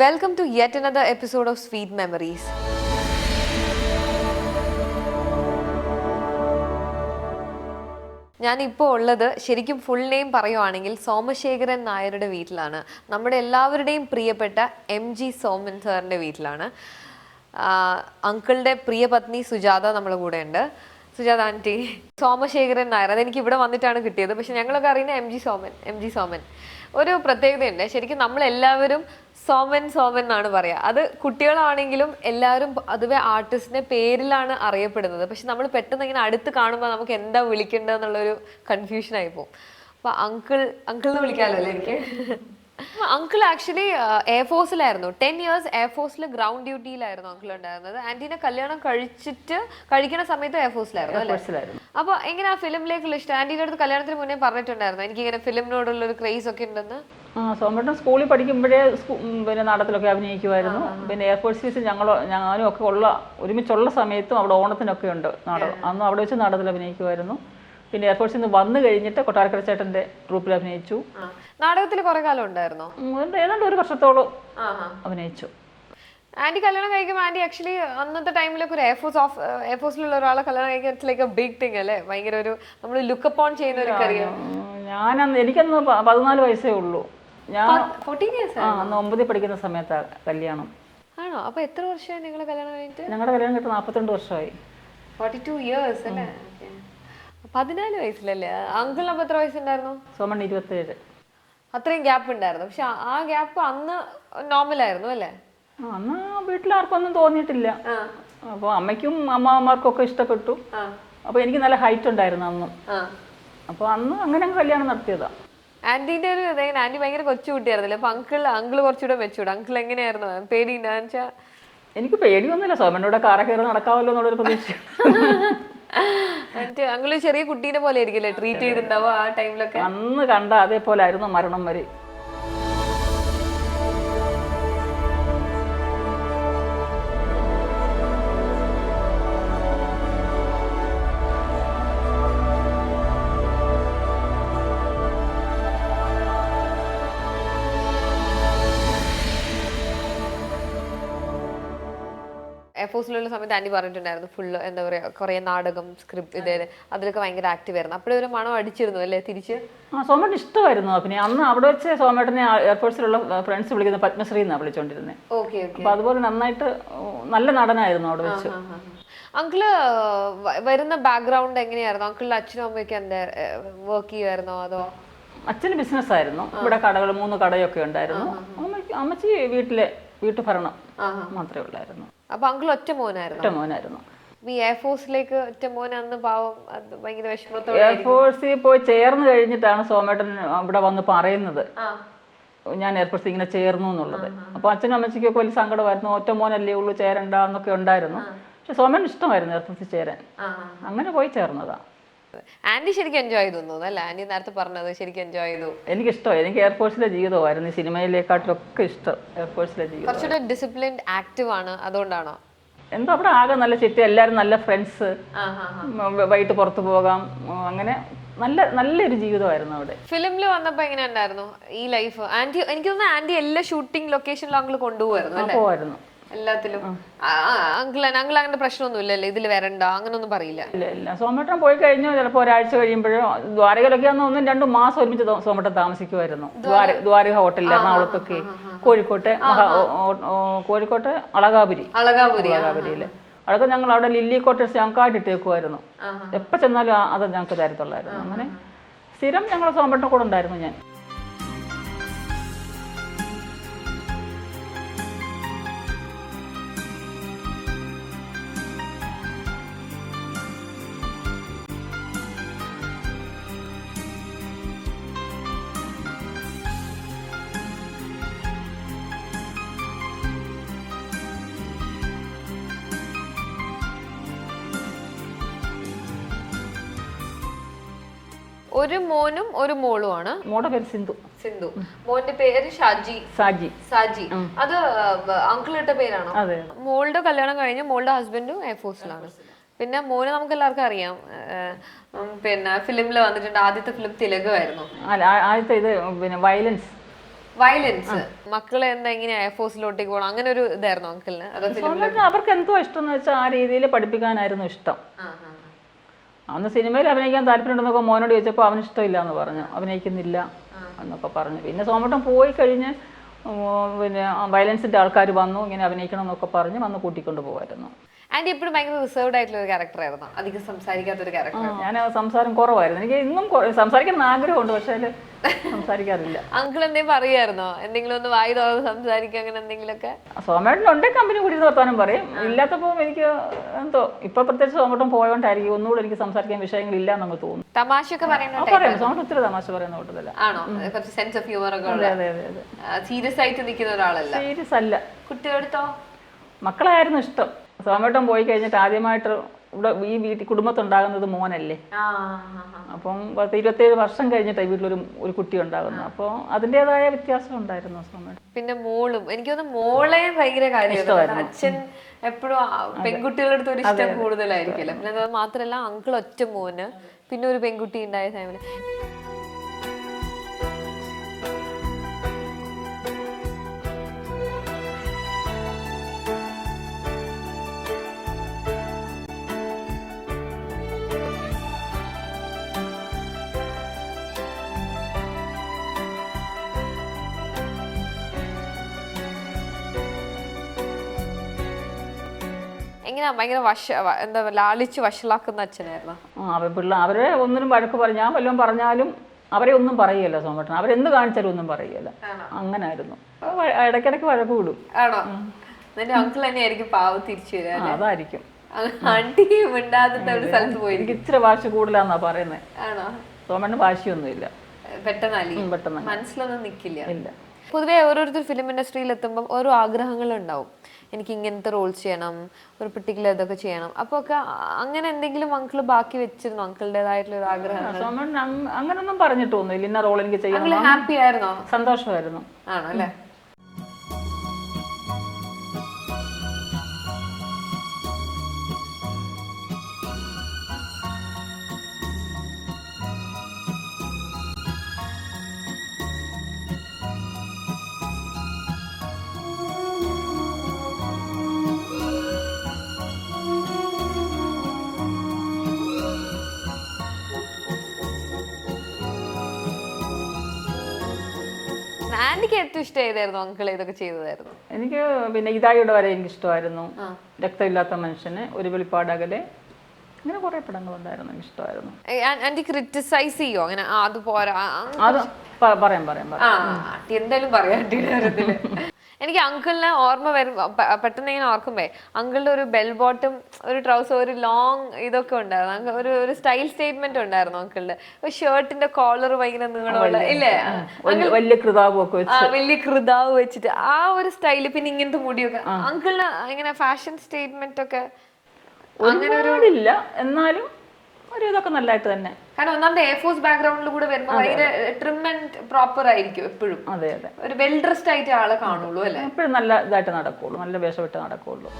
Welcome to yet another episode of Sweet Memories. ഞാനിപ്പോൾ ഉള്ളത് ശരിക്കും ഫുൾ നെയിം പറയുവാണെങ്കിൽ സോമശേഖരൻ നായരുടെ വീട്ടിലാണ്. നമ്മുടെ എല്ലാവരുടെയും പ്രിയപ്പെട്ട MG സോമൻ സാറിൻ്റെ വീട്ടിലാണ്. അങ്കിളുടെ പ്രിയ പത്നി സുജാത നമ്മുടെ കൂടെ ഉണ്ട്. സുജാത ആൻറ്റി, സോമശേഖരൻ നായർ അതെനിക്ക് ഇവിടെ വന്നിട്ടാണ് കിട്ടിയത്. പക്ഷെ ഞങ്ങളൊക്കെ അറിയുന്ന MG സോമൻ ഒരു പ്രത്യേകതയുണ്ട്. ശരിക്കും നമ്മളെല്ലാവരും സോമൻ എന്നാണ് പറയുക. അത് കുട്ടികളാണെങ്കിലും എല്ലാവരും അതുവേ ആർട്ടിസ്റ്റിന്റെ പേരിലാണ് അറിയപ്പെടുന്നത്. പക്ഷെ നമ്മൾ പെട്ടെന്ന് ഇങ്ങനെ അടുത്ത് കാണുമ്പോൾ നമുക്ക് എന്താ വിളിക്കേണ്ടതെന്നുള്ളൊരു കൺഫ്യൂഷൻ ആയി പോകും. അപ്പൊ അങ്കിൾ എന്ന് വിളിക്കാമല്ലോ അല്ലേ എനിക്ക്? അങ്കിൾ ആക്ച്വലി എയർഫോഴ്സിലായിരുന്നു. 10 years എയർഫോഴ്സിൽ ഗ്രൗണ്ട് ഡ്യൂട്ടിയിലായിരുന്നു അങ്കിൾ ഉണ്ടായിരുന്നത്. ആന്റീനെ കല്യാണം കഴിക്കുന്ന സമയത്ത് എയർഫോഴ്സിലായിരുന്നു അല്ലേ? അപ്പൊ എങ്ങനെയാ ഫിലിമിലേക്കുള്ള ഇഷ്ടം? ആന്റീൻ്റെ അടുത്ത് കല്യാണത്തിന് മുന്നേ പറഞ്ഞിട്ടുണ്ടായിരുന്നു എനിക്ക് ഇങ്ങനെ ഫിലിമിനോടുള്ള ഒരു ക്രേസ് ഒക്കെ ഉണ്ടെന്ന്? സോമേട്ടൻ സ്കൂളിൽ പഠിക്കുമ്പോഴേ പിന്നെ നാടകത്തിലൊക്കെ അഭിനയിക്കുമായിരുന്നു. പിന്നെ എയർഫോഴ്സിൽ ഞാനും ഒക്കെ ഒരുമിച്ചുള്ള സമയത്തും അവിടെ ഓണത്തിനൊക്കെ ഉണ്ട് നാടകം. അന്ന് അവിടെ വെച്ച് നാടകത്തിൽ അഭിനയിക്കുമായിരുന്നു. പിന്നെ എയർഫോഴ്സിൽ നിന്ന് വന്നു കഴിഞ്ഞിട്ട് കൊട്ടാരക്കര ചേട്ടന്റെ ട്രൂപ്പിൽ അഭിനയിച്ചു. നാടകത്തിൽ കുറെ കാലം ഉണ്ടായിരുന്നോ? ഏതാണ്ട് 1 വർഷത്തോളം അഭിനയിച്ചു. ആന്റി കല്യാണം കഴിക്കുമ്പോൾ ആന്റി ആക്ച്വലി അന്നത്തെ ടൈമിലൊക്കെ ഒരു എയർഫോഴ്സിലുള്ള ഒരാളെ കല്യാണം കഴിക്കാൻ it's like a big thing അല്ലേ? ഭയങ്കര ഒരു നമ്മൾ ലുക്ക് അപ്പ് ഓൺ ചെയ്യുന്ന ഒരു കരിയർ. എനിക്കന്ന് 14 വയസ്സേ ഉള്ളൂ. ഞാൻ 14 years അന്ന് 9ൽ പഠിക്കുന്ന സമയത്താണ് കല്യാണം. ആണോ? അപ്പൊ എത്ര വർഷമായി നിങ്ങളെ കല്യാണം കഴിഞ്ഞിട്ട്? ഞങ്ങളുടെ കല്യാണം കഴിഞ്ഞിട്ട് 42 വർഷമായി. 42 years അല്ലേ? 14 വയസ്സിലല്ലേ? അങ്കിളിന് അപ്പൊ എത്ര വയസ്സുണ്ടായിരുന്നു? സോമൻ 27. അത്രയും ഗ്യാപ്പ് ഉണ്ടായിരുന്നു. പക്ഷെ ആ ഗ്യാപ്പ് അന്ന് നോർമലായിരുന്നു അല്ലേ? അന്ന് വീട്ടിലാർക്കും ഒന്നും തോന്നിയിട്ടില്ല. അപ്പോൾ അമ്മയ്ക്കും അമ്മമാർക്കും ഒക്കെ ഇഷ്ടപ്പെട്ടു. അപ്പോൾ എനിക്ക് നല്ല ഹൈറ്റ് ഉണ്ടായിരുന്നു അന്നും. അപ്പോൾ അന്ന് അങ്ങനെ കല്യാണം നടത്തിയതാ. ആന്റിന്റെ ഒരു ആന്റി ഭയങ്കര കൊച്ചുകുട്ടിയായിരുന്നില്ല? അപ്പൊ അങ്കിള് കുറച്ചുകൂടെ മെച്ചൂട്. അങ്കിൾ എങ്ങനെയായിരുന്നു? പേടിയുണ്ടാന്ന് വെച്ചാ? എനിക്ക് പേടിയൊന്നുമില്ല. സോമനോടെ കാറ കയറി നടക്കാമല്ലോ എന്നുള്ളൊരു പ്രതീക്ഷ. അങ്കിള് ചെറിയ കുട്ടീനെ പോലെ ആയിരിക്കില്ലേ ട്രീറ്റ് ചെയ്തിട്ടുണ്ടാവുക ആ ടൈമിലൊക്കെ? അന്ന് കണ്ട അതേപോലെ ആയിരുന്നു മരണം വരെ. എയർഫോഴ്സിലുള്ള സമയത്ത് ആന്റി പറഞ്ഞിട്ടുണ്ടായിരുന്നു ഫുള്ള് എന്താ പറയാ കുറെ നാടകം സ്ക്രിപ്റ്റ് അതിലൊക്കെ ഭയങ്കര ആക്റ്റീവ് ആയിരുന്നു. അപ്പോഴൊരു മണം അടിച്ചിരുന്നു അല്ലേ തിരിച്ച്? സോമേട്ടൻ ഇഷ്ടമായിരുന്നു. പിന്നെ അന്ന് അവിടെ വെച്ച് സോമേട്ടനെ എയർഫോഴ്സിലുള്ള ഫ്രണ്ട്സ് വിളിക്കുന്നത് പത്മശ്രീ എന്നാണ് വിളിച്ചോണ്ടിരുന്നത്. അപ്പൊ അതുപോലെ നന്നായിട്ട് നല്ല നടനായിരുന്നു അവിടെ വെച്ച്. അങ്കിള് വരുന്ന ബാക്ക്ഗ്രൗണ്ട് എങ്ങനെയായിരുന്നു? അങ്കിളിന്റെ അച്ഛനും അമ്മയൊക്കെ എന്താ വർക്ക് ചെയ്യുമായിരുന്നോ? അതോ? അച്ഛന് ബിസിനസ് ആയിരുന്നു. ഇവിടെ 3 കടയൊക്കെ ഉണ്ടായിരുന്നു. അമ്മച്ചി വീട്ടുഭരണം മാത്രമേ ഉള്ളായിരുന്നു. അപ്പൊ അങ്കിൾ ഒറ്റ മോനായിരുന്നു. ഈ എയർഫോഴ്സിലേക്ക് ഒറ്റ മോൻ അന്ന് പാവം ഭയങ്കര വിഷമത്തോടെ എയർഫോഴ്സിൽ പോയി ചേർന്ന് കഴിഞ്ഞിട്ടാണ് സോമേട്ടൻ ഇവിടെ വന്ന് പറയുന്നത് ഞാൻ എയർഫോഴ്സിൽ ഇങ്ങനെ ചേർന്നു എന്നുള്ളത്. അപ്പൊ അച്ഛനും അമ്മച്ചിക്കൊക്കെ വലിയ സങ്കടമായിരുന്നു. ഒറ്റ മോനല്ലേ ഉള്ളൂ, ചേരണ്ട എന്നൊക്കെ ഉണ്ടായിരുന്നു. പക്ഷെ സോമേട്ടൻ ഇഷ്ടമായിരുന്നു എയർഫോഴ്സിൽ ചേരാൻ. അങ്ങനെ പോയി ചേർന്നതാ. ആന്റി ശരിക്കും എൻജോയ് ചെയ്തു തോന്നുന്നു അല്ലേ? ആന്റി നേരത്തെ പറഞ്ഞത് ശരിക്കും എൻജോയ് ചെയ്തു. എനിക്കിഷ്ടമായി. എനിക്ക് എയർഫോഴ്സിലെ ജീവിതമായിരുന്നു സിനിമയിലേക്കാട്ടിലൊക്കെ ഇഷ്ടം. എയർഫോഴ്സിലെ ജീവിതം കുറച്ചുകൂടെ ഡിസിപ്ലിൻഡ് ആക്റ്റീവ് ആണ്, അതുകൊണ്ടാണോ? എന്താ അവിടെ ആകെ നല്ല ചിട്ട, എല്ലാവരും നല്ല ഫ്രണ്ട്സ്, വൈകിട്ട് പുറത്തു പോകാം, അങ്ങനെ നല്ലൊരു ജീവിതമായിരുന്നു അവിടെ. ഫിലിമിൽ വന്നപ്പോ എങ്ങനെ ഉണ്ടായിരുന്നു ഈ ലൈഫ്? ആന്റി എനിക്ക് തോന്നുന്നു ആന്റി എല്ലാ ഷൂട്ടിംഗ് ലൊക്കേഷനിലും അങ്കിൾ കൊണ്ടുപോകുമായിരുന്നു എല്ലാത്തിലും. അങ്കിൾ അങ്ങനെ പ്രശ്നമൊന്നും ഇല്ലല്ലേ ഇതിൽ വരണ്ട അങ്ങനൊന്നും പറയില്ല? ഇല്ല. സോമേട്ടൻ പോയി കഴിഞ്ഞു ചിലപ്പോൾ ഒരാഴ്ച കഴിയുമ്പോഴോ ദ്വാരകയിലൊക്കെ അന്ന് 1-2 മാസം ഒരുമിച്ച് സോമേട്ടൻ താമസിക്കുമായിരുന്നു. ദ്വാരക ഹോട്ടലിൽ എറണാകുളത്തൊക്കെ, കോഴിക്കോട്ടെ അളകാപുരിയിൽ അതൊക്കെ ഞങ്ങൾ അവിടെ ലില്ലി കോട്ടേഴ്സ് ഞങ്ങൾക്കായിട്ട് ഇട്ടേക്കുമായിരുന്നു. എപ്പോൾ ചെന്നാലും അത് ഞങ്ങൾക്ക് തരത്തുള്ളായിരുന്നു. അങ്ങനെ സ്ഥിരം ഞങ്ങൾ സോമേട്ടൻ്റെ കൂടെ ഉണ്ടായിരുന്നു ഞാൻ. ഒരു മോനും ഒരു മോളുമാണ്. മോളുടെ പേര് സിന്ധു. മോന്റെ പേര് സാജി. അത് അങ്കിൾ ഇട്ട പേരാണോ? മോളുടെ കല്യാണം കഴിഞ്ഞ് മോളുടെ ഹസ്ബൻഡും എയർഫോഴ്സിലാണ്. പിന്നെ മോന് നമുക്ക് എല്ലാവർക്കും അറിയാം, പിന്നെ ഫിലിമിൽ വന്നിട്ടുണ്ട്. ആദ്യത്തെ ഫിലിം തിലകമായിരുന്നു. ആദ്യത്തെ ഇത് പിന്നെ വയലൻസ് വയലൻസ് മക്കളെ എന്താ ഇങ്ങനെ എയർഫോഴ്സിലോട്ടേക്ക് പോകണം അങ്ങനെ ഒരു ഇതായിരുന്നു അങ്കിളിന്? സോമേട്ടന് അവർക്ക് എന്തോ ഇഷ്ടം എന്ന് വെച്ചാൽ ആ രീതിയിൽ പഠിപ്പിക്കാനായിരുന്നു ഇഷ്ടം. അന്ന് സിനിമയിൽ അഭിനയിക്കാൻ താല്പര്യമുണ്ടെന്നൊക്കെ മോനോട് ചോദിച്ചപ്പോൾ അവന് ഇഷ്ടമില്ല എന്ന് പറഞ്ഞു, അഭിനയിക്കുന്നില്ല എന്നൊക്കെ പറഞ്ഞു. പിന്നെ സോമേട്ടൻ പോയി കഴിഞ്ഞ് പിന്നെ വയലൻസിൻ്റെ ആൾക്കാർ വന്നു, ഇങ്ങനെ അഭിനയിക്കണം എന്നൊക്കെ പറഞ്ഞ് വന്ന് കൂട്ടിക്കൊണ്ട് പോകുമായിരുന്നു. ആൻറ്റി എപ്പോഴും ഭയങ്കര റിസർവ്ഡ് ആയിട്ടുള്ള ഒരു ക്യാരക്ടറായിരുന്നു, അധികം സംസാരിക്കാത്തൊരു ക്യാരക്ടർ. ഞാൻ സംസാരം കുറവായിരുന്നു, എനിക്ക് ഇന്നും സംസാരിക്കാൻ ആഗ്രഹമുണ്ട്, പക്ഷേ സംസാരിക്കാറില്ല. അങ്കിൾ എന്തെങ്കിലും പറയായിരുന്നോ, എന്തെങ്കിലും ഒന്ന് വായി തുറന്ന് സംസാരിക്കുക അങ്ങനെ എന്തെങ്കിലുമൊക്കെ? സോമേട്ടനുണ്ടെ കമ്പനി കൂടി വർത്താനം പറയും, ഇല്ലാത്തപ്പോൾ എനിക്ക് എന്തോ ഇപ്പൊ പ്രത്യേകിച്ച് സോമേട്ടൻ പോയോണ്ടായിരിക്കും ഒന്നുകൂടെ എനിക്ക് സംസാരിക്കാൻ വിഷയങ്ങളില്ല എന്നൊക്കെ തോന്നുന്നു. തമാശയൊക്കെ പറയാം, സോമേട്ടൻ ഒത്തിരി തമാശ പറയുന്ന കൂട്ടത്തില്ല. ആണോ? കുറച്ച് സെൻസ് ഓഫ് ഹ്യൂമർ ഒക്കെ? അതെ അതെ അതെ അതെ. സീരിയസ് ആയിട്ട് നിൽക്കുന്ന ഒരാളല്ല. സീരിയസ് അല്ല. കുട്ടികളെടുത്തോ? മക്കളായിരുന്നു ഇഷ്ടം. സോമേട്ടൻ പോയി കഴിഞ്ഞിട്ട് ആദ്യമായിട്ട് ഇവിടെ ഈ വീട്ടിൽ കുടുംബത്തുണ്ടാകുന്നത് മോനല്ലേ. അപ്പം 27 വർഷം കഴിഞ്ഞിട്ടാണ് വീട്ടിലൊരു കുട്ടി ഉണ്ടാകുന്നത്. അപ്പോൾ അതിൻ്റെതായ വ്യത്യാസം ഉണ്ടായിരുന്നു സോമേട്ടൻ. പിന്നെ മോളും എനിക്ക് തോന്നുന്നു മോളെ ഭയങ്കര കാര്യമായിരുന്നു. അച്ഛൻ എപ്പോഴും പെൺകുട്ടികളുടെ അടുത്ത് ഒരു ഇഷ്ടം കൂടുതലായിരിക്കുമല്ലോ. പിന്നെ അത് മാത്രമല്ല അങ്കിൾ ഒറ്റ മോന്, പിന്നെ ഒരു പെൺകുട്ടി ഉണ്ടായ ടൈമില് എങ്ങനെയാ ഭയങ്കര എന്താ ലാളിച്ച് വഷളാക്കുന്ന അച്ഛനായിരുന്നു. അവരെ ഒന്നിനും വഴക്ക് പറയും, ഞാൻ വല്ലതും പറഞ്ഞാലും അവരെ ഒന്നും പറയുകയല്ല സോമേട്ടൻ, അവരെന്ത് കാണിച്ചാലും ഒന്നും പറയുകയല്ല, അങ്ങനായിരുന്നു. ഇടയ്ക്കിടയ്ക്ക് വഴക്ക് വിടും. ആണോ? എന്നിട്ട് അങ്കിൾ തന്നെയായിരിക്കും പാവം തിരിച്ചു വരാൻ. അതായിരിക്കും. ആന്റി മിണ്ടാതെ ഒരു സ്ഥലത്ത് പോയി. എനിക്ക് ഇച്ചിരി വാശി കൂടുതലാന്നാ പറയുന്നത്. ആണോ? സോമേട്ടന് വാശിയൊന്നുമില്ല, പെട്ടെന്ന് മനസ്സിലൊന്നും നിൽക്കില്ല. ഇല്ല. പൊതുവെ ഓരോരുത്തർ ഫിലിം ഇൻഡസ്ട്രിയിൽ എത്തുമ്പം ഓരോ ആഗ്രഹങ്ങളുണ്ടാവും, എനിക്ക് ഇങ്ങനത്തെ റോൾസ് ചെയ്യണം, ഒരു പെർട്ടിക്കുലർ ഇതൊക്കെ ചെയ്യണം. അപ്പോൾ ഒക്കെ അങ്ങനെ എന്തെങ്കിലും അങ്കിള് ബാക്കി വെച്ചിരുന്നു അങ്കിളുടേതായിട്ടുള്ള ഒരു ആഗ്രഹം? അങ്ങനൊന്നും പറഞ്ഞിട്ടൊന്നുമില്ല, ഇന്ന റോൾ എനിക്ക് ചെയ്യണം. ഹാപ്പി ആയിരുന്നോ? സന്തോഷമായിരുന്നു. ആണോ അല്ലേ? ആന്റിക്ക് ഏറ്റവും ഇഷ്ടം ഏതായിരുന്നു അങ്കിൾ ഇതൊക്കെ ചെയ്തതായിരുന്നു? എനിക്ക് പിന്നെ ഇതായിയുടെ വരെ എനിക്ക് ഇഷ്ടമായിരുന്നു, രക്തമില്ലാത്ത മനുഷ്യന്, ഒരു വെളിപ്പാടകലെ, ഇങ്ങനെ കുറെ പടങ്ങളുണ്ടായിരുന്നു, എനിക്ക് ഇഷ്ടമായിരുന്നു. ആന്റി ക്രിറ്റിസൈസ് ചെയ്യോ അങ്ങനെ? അത് പോരാ, അത് പറയാം എന്തായാലും പറയാം. എനിക്ക് അങ്കിളിനെ ഓർമ്മ വരും, പെട്ടെന്ന് ഇങ്ങനെ ഓർക്കുമ്പോ അങ്കിളിന്റെ ഒരു ബെൽ ബോട്ടം, ഒരു ട്രൗസർ, ഒരു ലോങ് ഇതൊക്കെ ഉണ്ടായിരുന്നു, ഒരു സ്റ്റൈൽ സ്റ്റേറ്റ്മെന്റ് ഉണ്ടായിരുന്നു അങ്കിളിന്റെ. ഒരു ഷർട്ടിന്റെ കോളർ ഭയങ്കര നീളമുള്ള ഇല്ലേ, വലിയ കൃതാവ് വെച്ചിട്ട് ആ ഒരു സ്റ്റൈല്, പിന്നെ ഇങ്ങനത്തെ മുടിയൊക്കെ. അങ്കിളിന് ഇങ്ങനെ ഫാഷൻ സ്റ്റേറ്റ്മെന്റ് ഒക്കെ അങ്ങനെ ഇല്ല, എന്നാലും ഒരു ഇതൊക്കെ നല്ലതായിട്ട് തന്നെ. കാരണം ഒന്നാമത്തെ എയർഫോഴ്സ് ബാക്ക്ഗ്രൗണ്ടിൽ കൂടെ വരുമ്പോൾ ഭയങ്കര ട്രിം ആൻഡ് പ്രോപ്പർ ആയിരിക്കും എപ്പോഴും. അതെ അതെ, ഒരു വെൽ ഡ്രസ്ഡ് ആയിട്ട് ആളെ കാണുള്ളൂ അല്ലേ? എപ്പോഴും നല്ല ഇതായിട്ട് നടക്കുള്ളൂ, നല്ല വേഷമിട്ട് നടക്കുള്ളൂ.